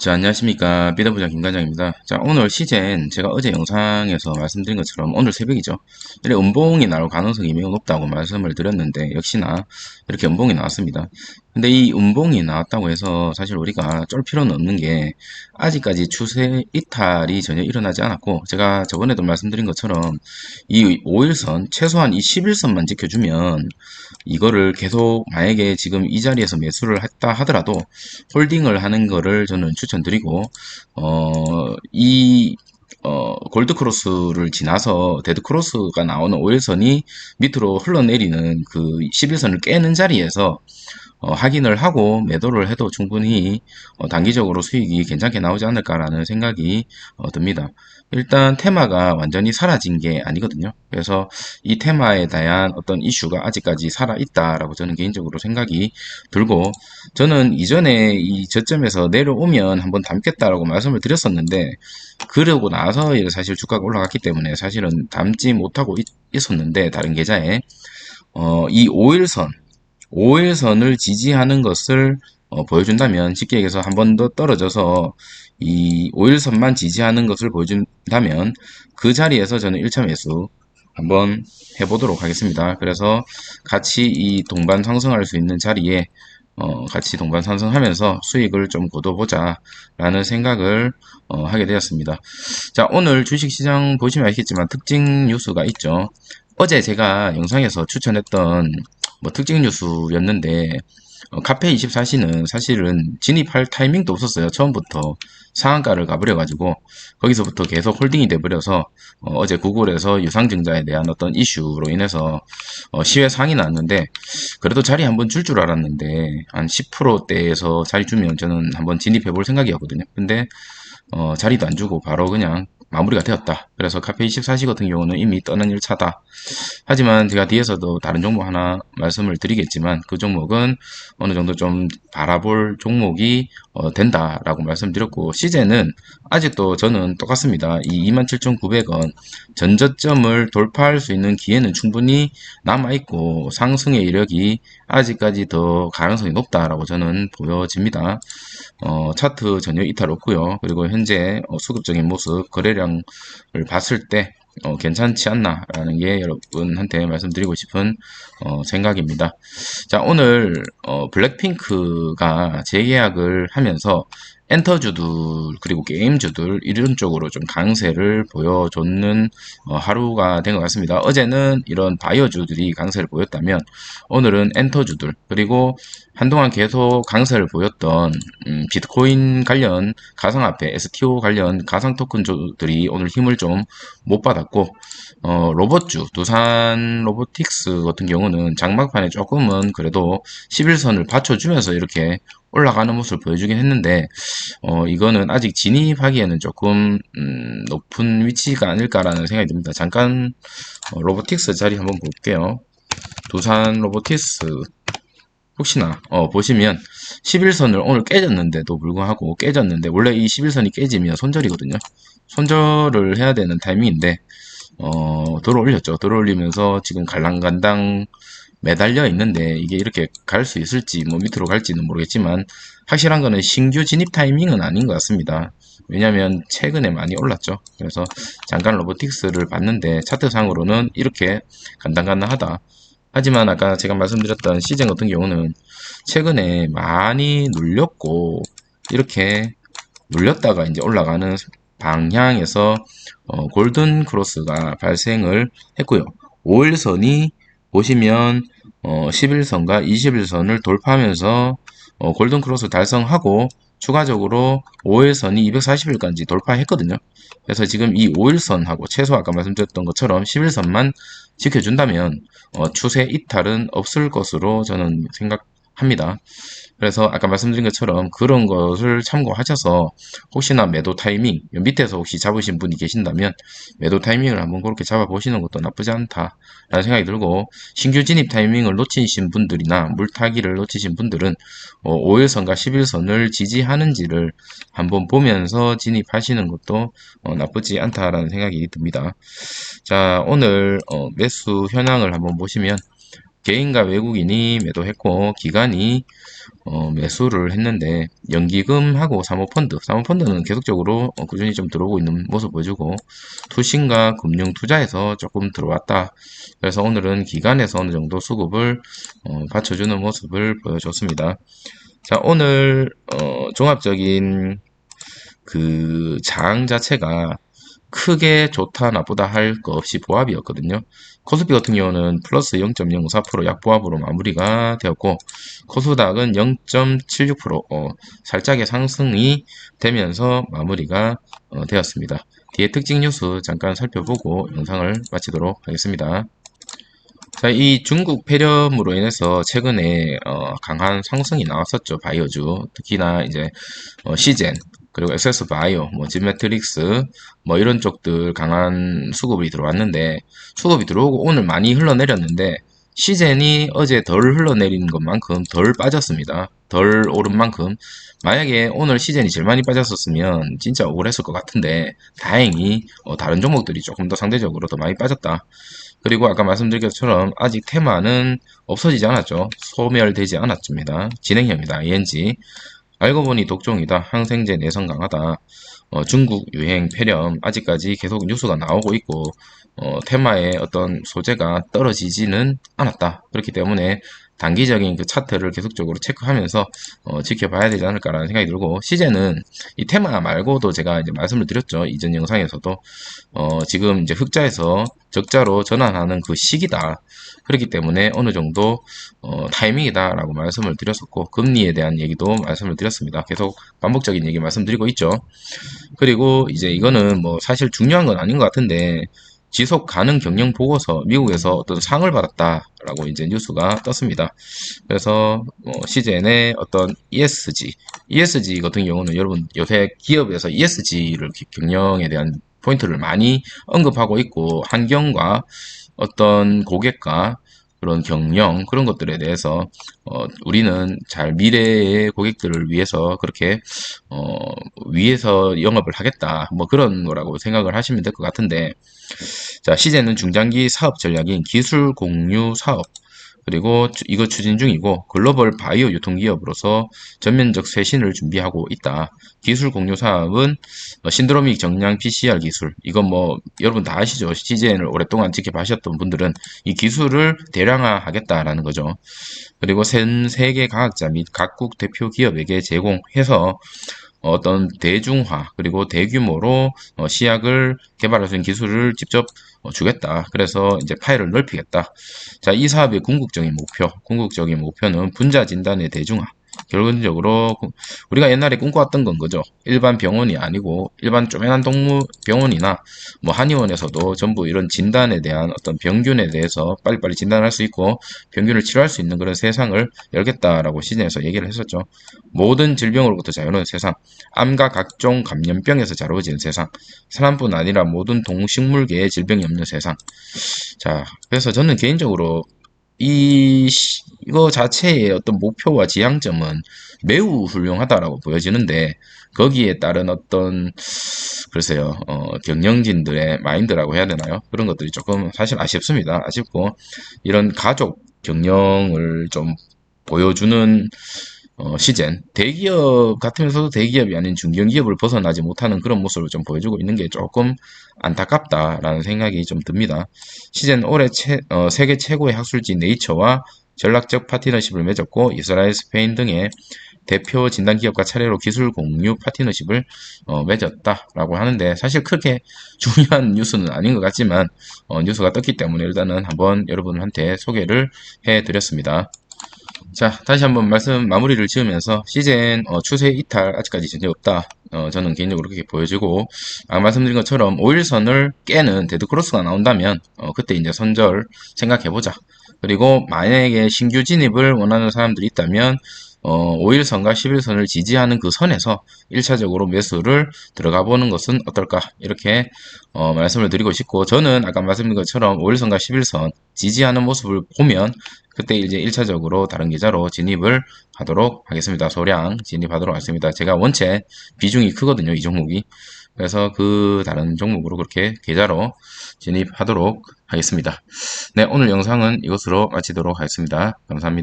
자, 안녕하십니까. 비더부장 김과장입니다. 자, 오늘 시젠 제가 어제 영상에서 말씀드린 것처럼 오늘 새벽이죠. 이렇게 음봉이 나올 가능성이 매우 높다고 말씀을 드렸는데 역시나 이렇게 음봉이 나왔습니다. 근데 이 음봉이 나왔다고 해서 사실 우리가 쫄 필요는 없는 게 아직까지 추세 이탈이 전혀 일어나지 않았고 제가 저번에도 말씀드린 것처럼 이 5일선 최소한 이 11선만 지켜주면 이거를 계속 만약에 지금 이 자리에서 매수를 했다 하더라도 홀딩을 하는 거를 저는 추천드리고 골드 크로스를 지나서 데드 크로스가 나오는 5일선이 밑으로 흘러내리는 그 11선을 깨는 자리에서 확인을 하고 매도를 해도 충분히 단기적으로 수익이 괜찮게 나오지 않을까라는 생각이 듭니다. 일단 테마가 완전히 사라진 게 아니거든요. 그래서 이 테마에 대한 어떤 이슈가 아직까지 살아있다라고 저는 개인적으로 생각이 들고, 저는 이전에 이 저점에서 내려오면 한번 담겠다라고 말씀을 드렸었는데, 그러고 나서 사실 주가가 올라갔기 때문에 사실은 담지 못하고 있었는데, 다른 계좌에 이 5일선을 지지하는 것을 보여준다면, 쉽게 얘기해서 한 번 더 떨어져서 이 5일선만 지지하는 것을 보여준다면 그 자리에서 저는 1차 매수 한번 해보도록 하겠습니다. 그래서 같이 이 동반 상승할 수 있는 자리에 같이 동반 상승하면서 수익을 좀 거둬보자 라는 생각을 하게 되었습니다. 자, 오늘 주식시장 보시면 알겠지만 특징 뉴스가 있죠. 어제 제가 영상에서 추천했던 뭐 특징 뉴스였는데, 카페24시는 사실은 진입할 타이밍도 없었어요. 처음부터 상한가를 가버려가지고 거기서부터 계속 홀딩이 돼버려서 어제 구글에서 유상증자에 대한 어떤 이슈로 인해서 시외 상이 났는데, 그래도 자리 한번 줄 알았는데 한 10%대에서 자리 주면 저는 한번 진입해 볼 생각이었거든요. 근데 자리도 안 주고 바로 그냥 마무리가 되었다. 그래서 카페24시 같은 경우는 이미 떠난 1차다. 하지만 제가 뒤에서도 다른 종목 하나 말씀을 드리겠지만 그 종목은 어느 정도 좀 바라볼 종목이 된다라고 말씀드렸고, 시제는 아직도 저는 똑같습니다. 이 27,900원 전저점을 돌파할 수 있는 기회는 충분히 남아있고 상승의 이력이 아직까지 더 가능성이 높다라고 저는 보여집니다. 차트 전혀 이탈 없고요. 그리고 현재 수급적인 모습, 거래량을 봤을 때 괜찮지 않나라는 게 여러분한테 말씀드리고 싶은 생각입니다. 자, 오늘 블랙핑크가 재계약을 하면서 엔터주들 그리고 게임주들 이런 쪽으로 좀 강세를 보여줬는 하루가 된 것 같습니다. 어제는 이런 바이오주들이 강세를 보였다면 오늘은 엔터주들 그리고 한동안 계속 강세를 보였던 비트코인 관련 가상화폐, STO 관련 가상 토큰주들이 오늘 힘을 좀 못 받았고, 로봇주, 두산 로보틱스 같은 경우는 장막판에 조금은 그래도 11선을 받쳐주면서 이렇게 올라가는 모습을 보여주긴 했는데, 이거는 아직 진입하기에는 조금 높은 위치가 아닐까라는 생각이 듭니다. 잠깐 로보틱스 자리 한번 볼게요. 두산 로보틱스 혹시나 보시면 11선을 오늘 깨졌는데도 불구하고, 깨졌는데 원래 이 11선이 깨지면 손절이거든요. 손절을 해야 되는 타이밍인데 들어 올렸죠. 들어 올리면서 지금 갈랑간당 매달려 있는데, 이게 이렇게 갈 수 있을지 뭐 밑으로 갈지는 모르겠지만 확실한 거는 신규 진입 타이밍은 아닌 것 같습니다. 왜냐면 최근에 많이 올랐죠. 그래서 잠깐 로보틱스를 봤는데 차트상으로는 이렇게 간당간당하다. 하지만 아까 제가 말씀드렸던 시즌 같은 경우는 최근에 많이 눌렸고, 이렇게 눌렸다가 이제 올라가는 방향에서 골든 크로스가 발생을 했고요. 5일선이 보시면 11선과 21선을 돌파하면서 골든 크로스 달성하고 추가적으로 5일선이 240일까지 돌파했거든요. 그래서 지금 이 5일선하고 최소 아까 말씀드렸던 것처럼 11선만 지켜준다면 추세 이탈은 없을 것으로 저는 생각합니다. 그래서 아까 말씀드린 것처럼 그런 것을 참고하셔서 혹시나 매도 타이밍, 밑에서 혹시 잡으신 분이 계신다면 매도 타이밍을 한번 그렇게 잡아보시는 것도 나쁘지 않다라는 생각이 들고, 신규 진입 타이밍을 놓치신 분들이나 물타기를 놓치신 분들은 5일선과 11선을 지지하는지를 한번 보면서 진입하시는 것도 나쁘지 않다라는 생각이 듭니다. 자, 오늘 매수 현황을 한번 보시면 개인과 외국인이 매도했고 기관이 매수를 했는데 연기금하고 사모펀드는 계속적으로 꾸준히 좀 들어오고 있는 모습 보여주고 투신과 금융 투자에서 조금 들어왔다. 그래서 오늘은 기관에서 어느 정도 수급을 받쳐주는 모습을 보여줬습니다. 자, 오늘 종합적인 그 장 자체가 크게 좋다 나쁘다 할 거 없이 보합이었거든요. 코스피 같은 경우는 플러스 0.04% 약보합으로 마무리가 되었고 코스닥은 0.76% 살짝의 상승이 되면서 마무리가 되었습니다. 뒤에 특징 뉴스 잠깐 살펴보고 영상을 마치도록 하겠습니다. 자, 이 중국 폐렴으로 인해서 최근에 강한 상승이 나왔었죠. 바이오주. 특히나 이제 시젠, 그리고 엑세스 바이오, 뭐 진매트릭스, 뭐 이런 쪽들 강한 수급이 들어왔는데 수급이 들어오고 오늘 많이 흘러내렸는데 시젠이 어제 덜 흘러내린 것만큼 덜 빠졌습니다. 덜 오른 만큼 만약에 오늘 시젠이 제일 많이 빠졌었으면 진짜 억울했을 것 같은데 다행히 다른 종목들이 조금 더 상대적으로 더 많이 빠졌다. 그리고 아까 말씀드린 것처럼 아직 테마는 없어지지 않았죠. 소멸되지 않았습니다. 진행형이다. ING. 알고 보니 독종이다. 항생제 내성 강하다. 중국 유행 폐렴 아직까지 계속 뉴스가 나오고 있고 테마의 어떤 소재가 떨어지지는 않았다. 그렇기 때문에 단기적인 그 차트를 계속적으로 체크하면서 지켜봐야 되지 않을까라는 생각이 들고 시제는 이 테마 말고도 제가 이제 말씀을 드렸죠. 이전 영상에서도 지금 이제 흑자에서 적자로 전환하는 그 시기다. 그렇기 때문에 어느 정도 타이밍이다라고 말씀을 드렸었고 금리에 대한 얘기도 말씀을 드렸습니다. 계속 반복적인 얘기 말씀드리고 있죠. 그리고 이제 이거는 뭐 사실 중요한 건 아닌 것 같은데 지속 가능 경영 보고서 미국에서 어떤 상을 받았다라고 이제 뉴스가 떴습니다. 그래서 CGN의 어떤 ESG 같은 경우는 여러분 요새 기업에서 ESG를 경영에 대한 포인트를 많이 언급하고 있고 환경과 어떤 고객과 그런 경영 그런 것들에 대해서 우리는 잘 미래의 고객들을 위해서 그렇게 위해서 영업을 하겠다 뭐 그런 거라고 생각을 하시면 될 것 같은데 자 시제는 중장기 사업 전략인 기술 공유 사업 그리고 이거 추진 중이고 글로벌 바이오 유통기업으로서 전면적 쇄신을 준비하고 있다. 기술 공유 사업은 신드로믹 정량 PCR 기술 이건 뭐 여러분 다 아시죠? CGN을 오랫동안 지켜봐셨던 분들은 이 기술을 대량화하겠다라는 거죠. 그리고 전 세계 과학자 및 각국 대표 기업에게 제공해서 어떤 대중화 그리고 대규모로 시약을 개발할 수 있는 기술을 직접 주겠다. 그래서 이제 파일을 넓히겠다. 자, 이 사업의 궁극적인 목표는 분자 진단의 대중화. 결론적으로 우리가 옛날에 꿈꿔왔던 건 거죠. 일반 병원이 아니고 일반 쪼매난 동물 병원이나 뭐 한의원에서도 전부 이런 진단에 대한 어떤 병균에 대해서 빨리빨리 진단할 수 있고 병균을 치료할 수 있는 그런 세상을 열겠다라고 시즌에서 얘기를 했었죠. 모든 질병으로부터 자유로운 세상, 암과 각종 감염병에서 자유로워지는 세상, 사람뿐 아니라 모든 동식물계의 질병이 없는 세상. 자, 그래서 저는 개인적으로 이거 자체의 어떤 목표와 지향점은 매우 훌륭하다라고 보여지는데 거기에 따른 어떤 글쎄요 경영진들의 마인드라고 해야 되나요? 그런 것들이 조금 사실 아쉽습니다. 아쉽고 이런 가족 경영을 좀 보여주는 시젠 대기업 같으면서도 대기업이 아닌 중견기업을 벗어나지 못하는 그런 모습을 좀 보여주고 있는 게 조금 안타깝다라는 생각이 좀 듭니다. 시젠 올해 세계 최고의 학술지 네이처와 전략적 파트너십을 맺었고 이스라엘, 스페인 등의 대표 진단기업과 차례로 기술 공유 파트너십을 맺었다라고 하는데 사실 크게 중요한 뉴스는 아닌 것 같지만 뉴스가 떴기 때문에 일단은 한번 여러분한테 소개를 해드렸습니다. 자, 다시 한번 마무리를 지으면서 시즌 추세 이탈 아직까지 전혀 없다. 저는 개인적으로 그렇게 보여지고 말씀드린 것처럼 5일선을 깨는 데드크로스가 나온다면 그때 이제 선절 생각해보자. 그리고 만약에 신규 진입을 원하는 사람들이 있다면 5일선과 11선을 지지하는 그 선에서 1차적으로 매수를 들어가 보는 것은 어떨까 이렇게 말씀을 드리고 싶고 저는 아까 말씀드린 것처럼 5일선과 11선 지지하는 모습을 보면 그때 이제 1차적으로 다른 계좌로 진입을 하도록 하겠습니다. 소량 진입하도록 하겠습니다. 제가 원체 비중이 크거든요. 이 종목이. 그래서 그 다른 종목으로 그렇게 계좌로 진입하도록 하겠습니다. 네, 오늘 영상은 이것으로 마치도록 하겠습니다. 감사합니다.